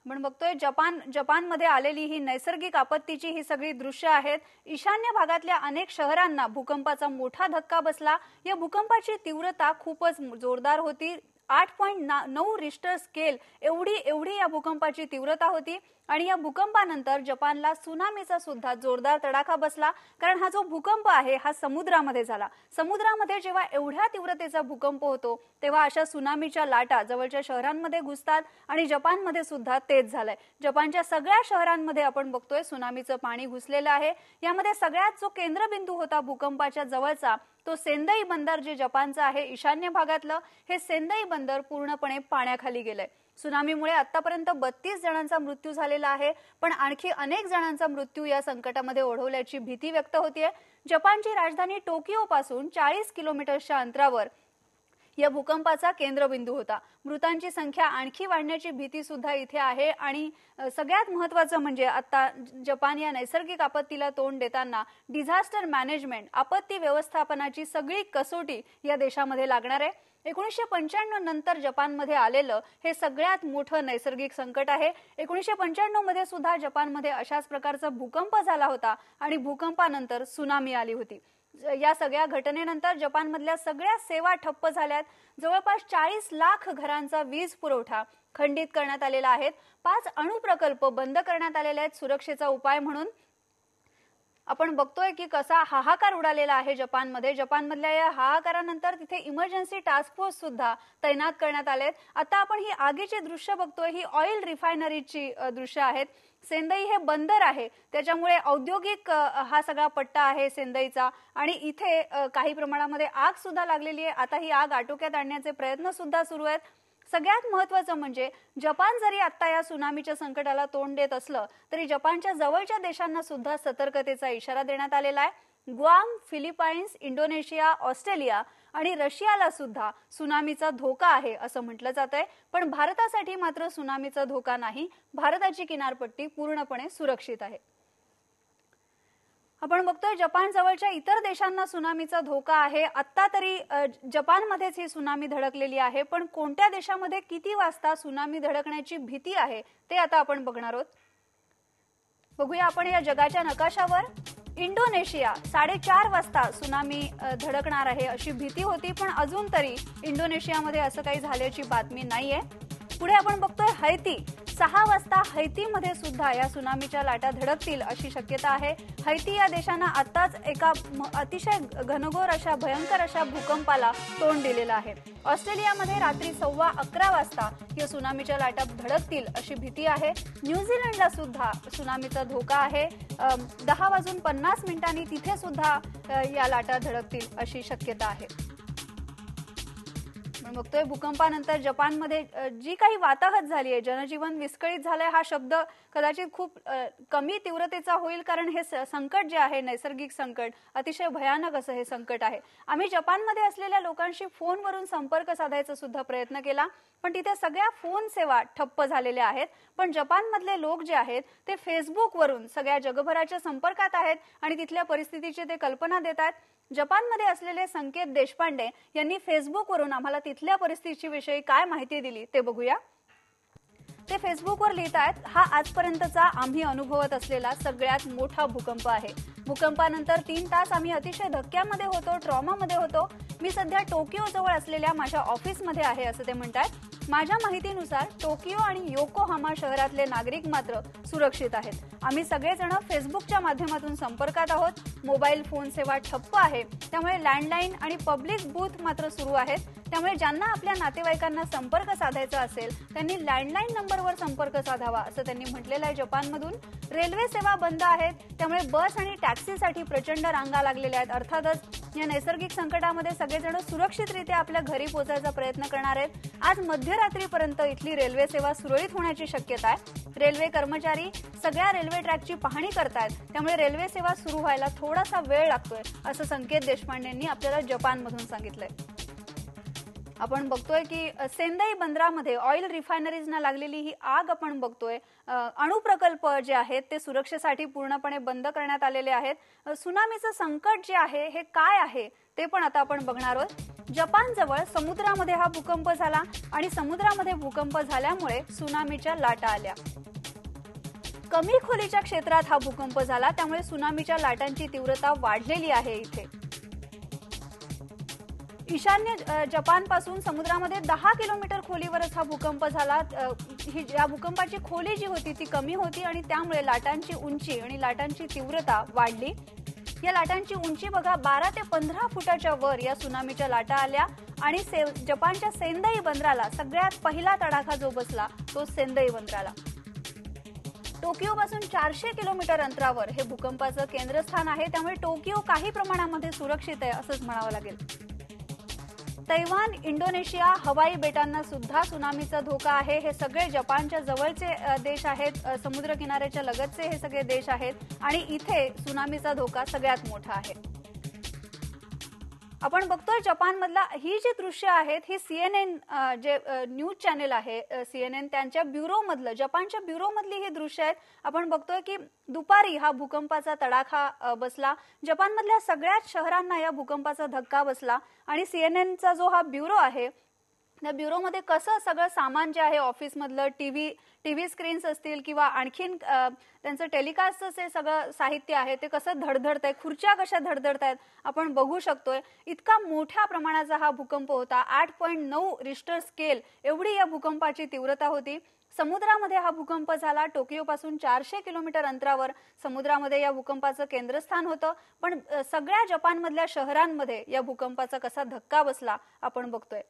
आपण बघतोय जपानमध्ये आलेली ही नैसर्गिक आपत्तीची ही सगळी दृश्य आहेत। ईशान्य भागातल्या अनेक शहरांना भूकंपाचा मोठा धक्का बसला। या भूकंपाची तीव्रता खूपच जोरदार होती। 8.9 रिश्टर स्केल एवढी या भूकंपाची तीव्रता होती आणि या भूकंपानंतर जपानला सुनामीचा सुद्धा जोरदार तडाखा बसला। कारण हा जो भूकंप आहे हा समुद्रामध्ये झाला। समुद्रामध्ये जेव्हा एवढ्या तीव्रतेचा भूकंप होतो तेव्हा अशा सुनामीच्या लाटा जवळच्या शहरांमध्ये घुसतात आणि जपानमध्ये सुद्धा तेच झालंय। जपानच्या सगळ्या शहरांमध्ये आपण बघतोय सुनामीचं पाणी घुसलेलं आहे। यामध्ये सगळ्यात जो केंद्रबिंदू होता भूकंपाच्या जवळचा तो सेंदई बंदर जे जपानचं आहे ईशान्य भागातलं, हे सेंदई बंदर पूर्णपणे पाण्याखाली गेलंय। सुनामीमुळे आतापर्यंत 32 जणांचा मृत्यू झालेला आहे, पण आणखी अनेक जणांचा मृत्यू या संकटामध्ये ओढवल्याची भीती व्यक्त होतीये। जपानची राजधानी टोकियो पासून 40 किलोमीटरच्या अंतरावर या भूकंपाचा केंद्रबिंदू होता। मृतांची संख्या आणखी वाढण्याची भीती सुद्धा इथे आहे आणि सगळ्यात महत्त्वाचं म्हणजे आता जपान या नैसर्गिक आपत्तीला तोंड देताना डिझास्टर मॅनेजमेंट आपत्ती व्यवस्थापनाची सगळी कसोटी या देशामध्ये लागणार आहे। 1995 नंतर जपानमध्ये आलेलं हे सगळ्यात मोठं नैसर्गिक संकट आहे। 1995 मध्ये सुद्धा जपानमध्ये अशाच प्रकारचा भूकंप झाला होता आणि भूकंपानंतर सुनामी आली होती। या सगळ्या घटनेनंतर जपानमधल्या सगळ्या सेवा ठप्प झाल्यात। जवळपास 40 लाख घरांचा वीज पुरवठा खंडित करण्यात आलेला आहे। 5 अणुप्रकल्प बंद करण्यात आलेले आहेत सुरक्षेचा उपाय म्हणून। आपण बघतोय की कसा हाहाकार उडालेला आहे जपानमध्ये। जपानमधल्या या हाहाकारानंतर तिथे इमर्जन्सी टास्क फोर्स सुद्धा तैनात करण्यात आलेत। आता आपण ही आगीची दृश्य बघतोय, ही ऑइल रिफायनरीची दृश्य आहेत। सेंदई हे बंदर आहे, त्याच्यामुळे औद्योगिक हा सगळा पट्टा आहे सेंदईचा आणि इथे काही प्रमाणामध्ये आग सुद्धा लागलेली आहे। आता ही आग आटोक्यात आणण्याचे प्रयत्न सुद्धा सुरू आहेत। सगळ्यात महत्त्वाचं म्हणजे जपान जरी आता या सुनामीच्या संकटाला तोंड देत असलं तरी जपानच्या जवळच्या देशांना सुद्धा सतर्कतेचा इशारा देण्यात आलेला आहे। ग्वाम, फिलिपाईन्स, इंडोनेशिया, ऑस्ट्रेलिया आणि रशियाला सुद्धा सुनामीचा धोका आहे असं म्हटलं जातंय, पण भारतासाठी मात्र सुनामीचा धोका नाही। भारताची किनारपट्टी पूर्णपणे सुरक्षित आहे। आपण बघतोय जपान जवळच्या इतर देशांना सुनामीचा धोका आहे। आता तरी जपानमध्येच ही सुनामी धडकलेली आहे, पण कोणत्या देशामध्ये किती वाजता सुनामी धडकण्याची भीती आहे ते आता आपण बघणार आहोत। बघूया आपण या जगाच्या नकाशावर। इंडोनेशिया 4:30 वाजता सुनामी धडकणार आहे अशी भीती होती, पण अजून तरी इंडोनेशियामध्ये असं काही झाल्याची बातमी नाहीये। पुढे आपण बघतोय हैती 6 वाजता हैतीमध्ये सुद्धा या सुनामीच्या लाटा धडकतील अशी शक्यता आहे। हैती या देशाने आताच एका अतिशय घनघोर अशा भयंकर अशा भूकंपाला तोंड दिलेलं आहे। ऑस्ट्रेलियामध्ये रात्री 11:15 वाजता या सुनामीच्या लाटा धडकतील अशी भीती आहे। न्यूझीलंडला सुद्धा सुनामीचा धोका आहे। 10:50 तिथे सुद्धा या लाटा धडकतील अशी शक्यता आहे। बघतोय भूकंपानंतर जपानमध्ये जी काही वाताहत झाली आहे, जनजीवन विस्कळीत झालंय, हा शब्द कदाचित खूप कमी तीव्रतेचा होईल, कारण हे संकट जे आहे नैसर्गिक संकट अतिशय भयानक असं हे संकट आहे। आम्ही जपानमध्ये असलेल्या लोकांशी फोनवरून संपर्क साधायचा सुद्धा प्रयत्न केला, पण तिथे सगळ्या फोन सेवा ठप्प झालेल्या आहेत। पण जपानमधले लोक जे आहेत ते फेसबुकवरून सगळ्या जगभराच्या संपर्कात आहेत आणि तिथल्या परिस्थितीची ते कल्पना देत आहेत। जपानमध्ये असलेले संकेत देशपांडे यांनी फेसबुकवरून आम्हाला तिथल्या परिस्थितीविषयी काय माहिती दिली ते बघूया। ते फेसबुकवर लिहित आहेत, हा आजपर्यंतचा आम्ही अनुभवत असलेला सगळ्यात मोठा भूकंप आहे। भूकंपानंतर 3 तास आम्ही अतिशय धक्क्यामध्ये होतो, ट्रॉमामध्ये होतो। मी सध्या टोकियो जवळ असलेल्या माझ्या ऑफिसमध्ये आहे असं ते म्हणतात। माझ्या माहितीनुसार टोकियो आणि योकोहामा शहरातले नागरिक मात्र सुरक्षित आहेत। आम्ही सगळेजण फेसबुकच्या माध्यमातून संपर्कात आहोत। मोबाईल फोन सेवा ठप्प आहे, त्यामुळे लँडलाईन आणि पब्लिक बूथ मात्र सुरू आहेत। त्यामुळे ज्यांना आपल्या नातेवाईकांना संपर्क साधायचा असेल त्यांनी लँडलाईन नंबरवर संपर्क साधावा असं त्यांनी म्हटलेलं आहे। जपानमधून रेल्वे सेवा बंद आहेत, त्यामुळे बस आणि टॅक्सीसाठी प्रचंड रांगा लागलेल्या आहेत। अर्थातच या नैसर्गिक संकटामध्ये सगळेजण सुरक्षितरित्या आपल्या घरी पोहोचायचा प्रयत्न करणार आहेत। आज मध्यरात्रीपर्यंत इथली रेल्वे सेवा सुरळीत होण्याची शक्यता आहे। रेल्वे कर्मचारी सगळ्या रेल्वे ट्रॅकची पाहणी करतायत, त्यामुळे रेल्वे सेवा सुरू व्हायला थोडासा वेळ लागतोय असं संकेत देशपांडे यांनी आपल्याला जपानमधून सांगितलंय। आपण बघतोय की सेंदई बंदरामध्ये ऑइल रिफायनरीजना लागलेली ही आग आपण बघतोय. अणुप्रकल्प जे आहेत ते सुरक्षेसाठी पूर्णपणे बंद करण्यात आलेले आहेत. सुनामीचं संकट जे आहे हे काय आहे ते पण आता आपण बघणार आहोत. जपान जवळ समुद्रामध्ये हा भूकंप झाला आणि समुद्रामध्ये भूकंप झाल्यामुळे सुनामीच्या लाटा आल्या. कमी खोलीच्या क्षेत्रात हा भूकंप झाला, त्यामुळे सुनामीच्या लाटांची तीव्रता वाढलेली आहे. इथे ईशान्य जपान पासून समुद्रामध्ये 10 किलोमीटर खोलीवरच हा भूकंप झाला. या भूकंपाची खोली जी होती ती कमी होती आणि त्यामुळे लाटांची उंची आणि लाटांची तीव्रता वाढली. या लाटांची उंची बघा 12 ते 15 फुटाच्या वर या सुनामीच्या लाटा आल्या आणि जपानच्या सेंदई बंदराला सगळ्यात पहिला तडाखा जो बसला तो सेंदई बंदराला. टोकियो पासून 400 किलोमीटर अंतरावर हे भूकंपाचं केंद्रस्थान आहे, त्यामुळे टोकियो काही प्रमाणामध्ये सुरक्षित आहे असंच म्हणावं लागेल. तैवान, इंडोनेशिया, हवाई बेटांना सुद्धा सुनामीचा धोका आहे. हे सगळे जपानच्या जवळचे देश आहेत, समुद्र किनाऱ्याच्या लगतचे हे सगळे देश आहेत आणि इथे सुनामीचा धोका सगळ्यात मोठा आहे. आपण बघतोय जपानमधला ही जी दृश्य आहेत ही CNN जे न्यूज चॅनेल आहे CNN त्यांच्या ब्युरोमधलं, जपानच्या ब्युरोमधली ही दृश्य आहेत. आपण बघतोय की दुपारी हा भूकंपाचा तडाखा बसला. जपानमधल्या सगळ्याच शहरांना या भूकंपाचा धक्का बसला आणि CNNचा जो हा ब्युरो आहे त्या ब्युरोमध्ये कसं सगळं सामान जे आहे ऑफिसमधलं टीव्ही स्क्रीन्स असतील किंवा आणखीन त्यांचं टेलिकास्टचं सगळं साहित्य आहे ते कसं धडधडतंय, खुर्च्या कशा धडधडतायत आपण बघू शकतोय. इतका मोठ्या प्रमाणाचा हा भूकंप होता. 8.9 रिश्टर स्केल एवढी या भूकंपाची तीव्रता होती. समुद्रामध्ये हा भूकंप झाला. टोकियो पासून 400 किलोमीटर अंतरावर समुद्रामध्ये या भूकंपाचं केंद्रस्थान होतं. पण सगळ्या जपानमधल्या शहरांमध्ये या भूकंपाचा कसा धक्का बसला आपण बघतोय.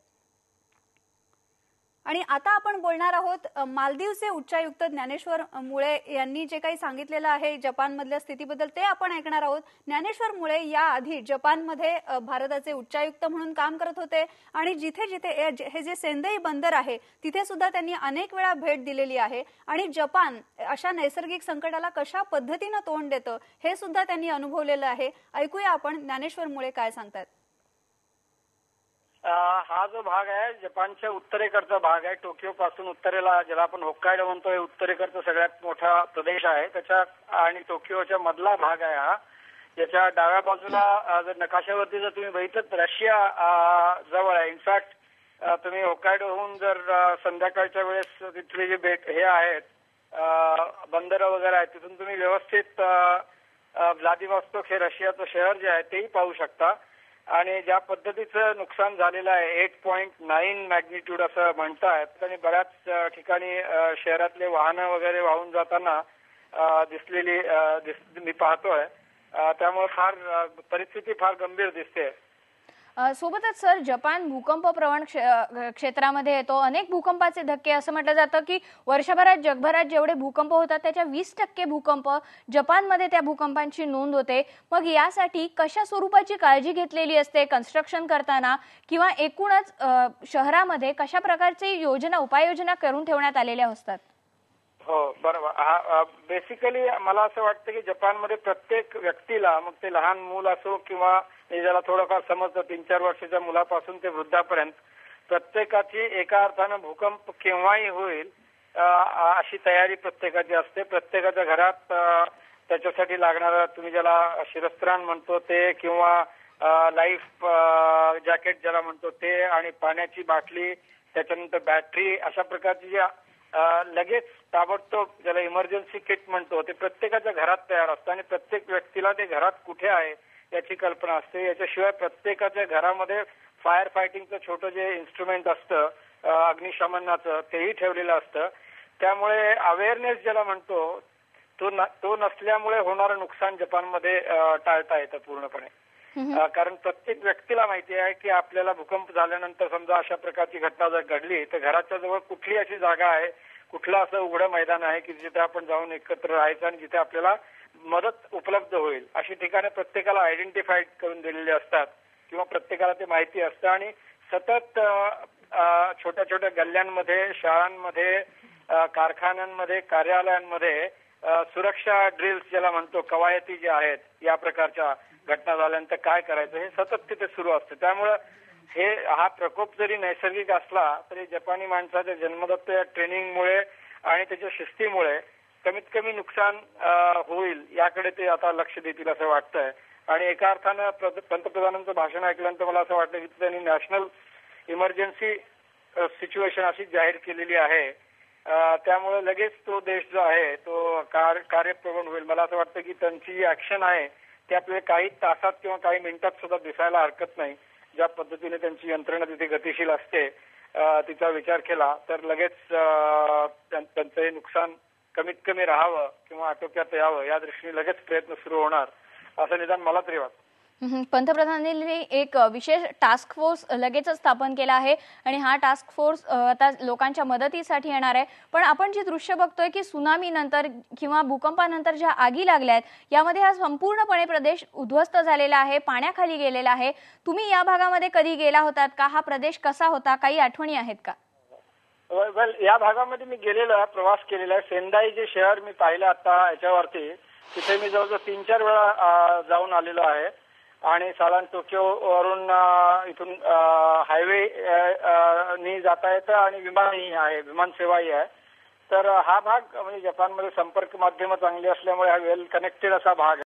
आणि आता आपण बोलणार आहोत मालदीवचे उच्चायुक्त ज्ञानेश्वर मुळे यांनी जे काही सांगितलेलं आहे जपानमधल्या स्थितीबद्दल ते आपण ऐकणार आहोत. ज्ञानेश्वर मुळे याआधी जपानमध्ये भारताचे उच्चायुक्त म्हणून काम करत होते आणि जिथे जिथे हे जे सेंदई बंदर आहे तिथे सुद्धा त्यांनी अनेक वेळा भेट दिलेली आहे आणि जपान अशा नैसर्गिक संकटाला कशा पद्धतीने तोंड देतं हे सुद्धा त्यांनी अनुभवलेलं आहे. ऐकूया आपण ज्ञानेश्वर मुळे काय सांगतात. हा जो भाग आहे जपानच्या उत्तरेकडचा भाग आहे. टोकियो पासून उत्तरेला ज्याला आपण होक्कायडो म्हणतोय उत्तरेकडचा सगळ्यात मोठा प्रदेश आहे. त्याच्या आणि टोकियोच्या मधला भाग आहे हा. याच्या डाव्या बाजूला जर नकाशावरती जर तुम्ही बघितलं तर रशिया जवळ आहे. इनफॅक्ट तुम्ही होक्कायडोहून जर संध्याकाळच्या वेळेस तिथले जे हे आहेत बंदरं वगैरे आहेत तिथून तुम्ही व्यवस्थित व्लादिवोस्तोक हे रशियाचं शहर जे आहे तेही पाहू शकता. आणि ज्या पद्धतीचं नुकसान झालेलं आहे 8.9 मॅग्निट्यूड असं म्हणतायत आणि बऱ्याच ठिकाणी शहरातले वाहनं वगैरे वाहून जाताना दिसलेली मी पाहतोय. त्यामुळे परिस्थिती फार गंभीर दिसते. सोबतच सर जपान भूकंप प्रवण क्षेत्रामध्ये येतो. अनेक भूकंपाचे धक्के असं म्हटलं जातं की वर्षभरात जगभरात जेवढे भूकंप होतात त्याच्या 20% भूकंप जपानमध्ये त्या भूकंपांची नोंद होते. मग यासाठी कशा स्वरूपाची काळजी घेतलेली असते कन्स्ट्रक्शन करताना किंवा एकूणच शहरामध्ये कशा प्रकारची उपाययोजना करून ठेवण्यात आलेल्या असतात? हो बरोबर. बेसिकली मला असं वाटतं की जपानमध्ये प्रत्येक व्यक्तीला मग ते लहान मूल असो किंवा ज्याला थोडंफार समजतं 3-4 वर्षाच्या मुलापासून ते वृद्धापर्यंत प्रत्येकाची एका अर्थानं भूकंप केव्हाही होईल अशी तयारी प्रत्येकाची असते. प्रत्येकाच्या घरात त्याच्यासाठी लागणारं तुम्ही ज्याला शिरस्त्राण म्हणतो ते किंवा लाईफ जॅकेट ज्याला म्हणतो ते आणि पाण्याची बाटली त्याच्यानंतर बॅटरी अशा प्रकारची ज्या लगेच ताबडतोब ज्याला इमर्जन्सी किट म्हणतो ते प्रत्येकाच्या घरात तयार असतं आणि प्रत्येक व्यक्तीला ते घरात कुठे आहे याची कल्पना असते. याच्याशिवाय प्रत्येकाच्या घरामध्ये फायर फायटिंगचं छोटं जे इन्स्ट्रुमेंट असतं अग्निशमनाचं तेही ठेवलेलं असतं. त्यामुळे अवेअरनेस ज्याला म्हणतो तो नसल्यामुळे होणारं नुकसान जपानमध्ये टाळता येतं पूर्णपणे. कारण प्रत्येक व्यक्तीला माहिती आहे की आपल्याला भूकंप झाल्यानंतर समजा अशा प्रकारची घटना जर घडली तर घराच्या जवळ कुठली अशी जागा आहे, कुठलं असं उघडं मैदान आहे की जिथे आपण जाऊन एकत्र राहायचं आणि जिथे आपल्याला मदत उपलब्ध होईल अशी ठिकाणे प्रत्येकाला आयडेंटिफाईड करून दिलेली असतात किंवा प्रत्येकाला ते माहिती असतं. आणि सतत छोट्या छोट्या गल्ल्यांमध्ये, शाळांमध्ये, कारखान्यांमध्ये, कार्यालयांमध्ये सुरक्षा ड्रिल्स ज्याला म्हणतो कवायती ज्या आहेत या प्रकारच्या घटना झाल्यानंतर काय करायचं हे सतत तिथे सुरू असतं. त्यामुळे हा प्रकोप जरी नैसर्गिक असला तरी जपानी माणसाच्या जन्मदत्त ट्रेनिंगमुळे आणि त्याच्या शिस्तीमुळे कमीत कमी नुकसान होईल याकडे ते आता लक्ष देतील असं वाटतंय. आणि एका अर्थानं पंतप्रधानांचं भाषण ऐकल्यानंतर मला असं वाटतं की त्यांनी नॅशनल इमर्जन्सी सिच्युएशन अशी जाहीर केलेली आहे. त्यामुळे लगेच तो देश जो आहे तो कार्यप्रवण होईल. मला असं वाटतं की त्यांची जी ऍक्शन आहे ती आपल्याला काही तासात किंवा काही मिनिटात सुद्धा दिसायला हरकत नाही. ज्या पद्धतीने त्यांची यंत्रणा तिथे गतिशील असते तिचा विचार केला तर लगेच त्यांचं हे नुकसान कमीत कमी राहावं किंवा आटोक्यात यावं या दृष्टीने लगेच प्रयत्न सुरू होणार असं निदान मला तरी वाटतं. पंतप्रधानांनी एक विशेष टास्क फोर्स लगेचच स्थापन केला आहे आणि हा टास्क फोर्स आता लोकांच्या मदतीसाठी येणार आहे. पण आपण जी दृश्य बघतोय की सुनामी नंतर किंवा भूकंपानंतर ज्या आगी लागल्या आहेत यामध्ये हा संपूर्णपणे प्रदेश उद्ध्वस्त झालेला आहे, पाण्याखाली गेलेला आहे. तुम्ही या भागामध्ये कधी गेला होतात का? हा प्रदेश कसा होता? काही आठवणी आहेत का? वेल, या भागामध्ये मी गेलेलो आहे, प्रवास केलेला आहे. सेंदाई जे शहर मी पाहिलं आता याच्यावरती तिथे मी जवळजवळ 3-4 वेळा जाऊन आलेलो आहे. आणि साधारण टोकियो वरून इथून हायवे नी जाता येतं आणि विमानही आहे, विमान सेवाही आहे. तर हा भाग म्हणजे जपानमध्ये संपर्क माध्यम चांगली असल्यामुळे हा वेल कनेक्टेड असा भाग आहे.